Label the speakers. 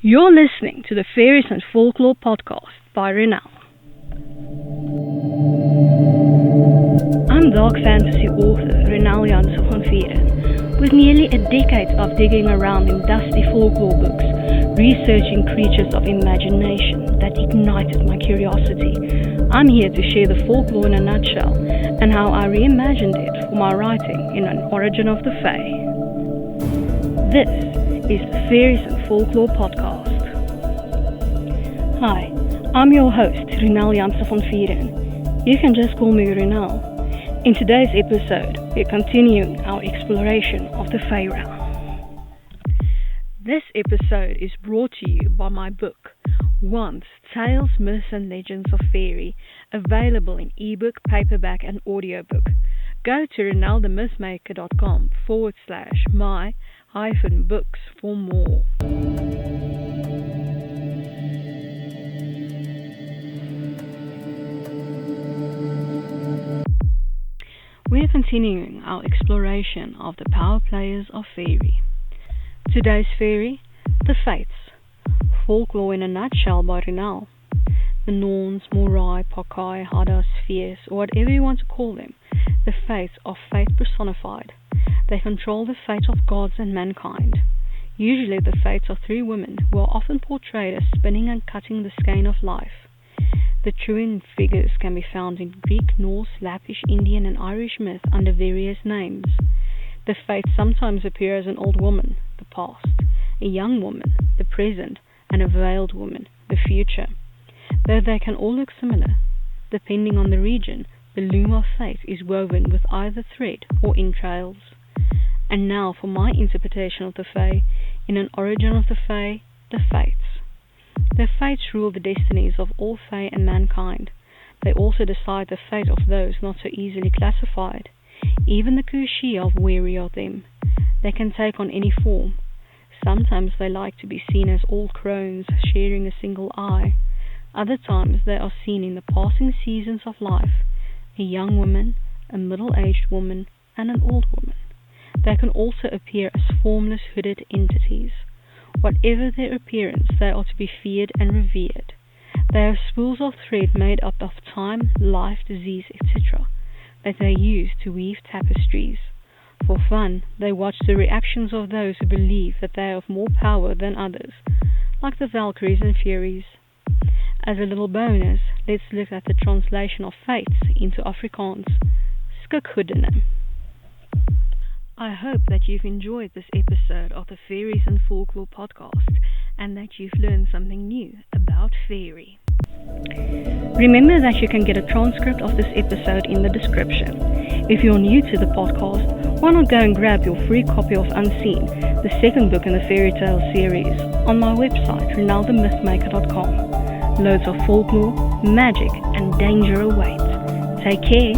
Speaker 1: You're listening to the Faeries and Folklore podcast by Ronel. I'm dark fantasy author Ronel Janse van Vuuren. With nearly a decade of digging around in dusty folklore books, researching creatures of imagination that ignited my curiosity, I'm here to share the folklore in a nutshell and how I reimagined it for my writing in An Origin of the Fae. This is the Faeries and Folklore podcast. Hi, I'm your host, Ronel Janse van Vuuren. You can just call me Ronel. In today's episode, we're continuing our exploration of the Faerie. This episode is brought to you by my book, Once, Tales, Myths and Legends of Faerie, available in ebook, paperback and audiobook. Go to ronelthemythmaker.com/my-books for more. We're continuing our exploration of the power players of Faerie. Today's Faerie, the Fates. Folklore in a nutshell by Ronel. The Norns, Morai, Pakai, Haddas, Faeries, or whatever you want to call them, the Fates are fate personified. They control the fate of gods and mankind. Usually the Fates are three women who are often portrayed as spinning and cutting the skein of life. The truant figures can be found in Greek, Norse, Lappish, Indian and Irish myth under various names. The Fates sometimes appear as an old woman, the past, a young woman, the present, and a veiled woman, the future. Though they can all look similar, depending on the region, the loom of fate is woven with either thread or entrails. And now for my interpretation of the Fae, in An Origin of the Fae, the Fates. The Fates rule the destinies of all Fae and mankind. They also decide the fate of those not so easily classified. Even the Kushi are wary of them. They can take on any form. Sometimes they like to be seen as all crones sharing a single eye. Other times they are seen in the passing seasons of life, a young woman, a middle-aged woman, and an old woman. They can also appear as formless hooded entities. Whatever their appearance, they are to be feared and revered. They are spools of thread made up of time, life, disease, etc. that they use to weave tapestries. For fun, they watch the reactions of those who believe that they have more power than others, like the Valkyries and Faeries. As a little bonus, let's look at the translation of fates into Afrikaans. Skikhoedene. I hope that you've enjoyed this episode of the Faeries and Folklore podcast and that you've learned something new about Faerie. Remember that you can get a transcript of this episode in the description. If you're new to the podcast, why not go and grab your free copy of Unseen, the second book in the fairy tale series, on my website, ronelthemythmaker.com. Loads of folklore, magic, and danger await. Take care.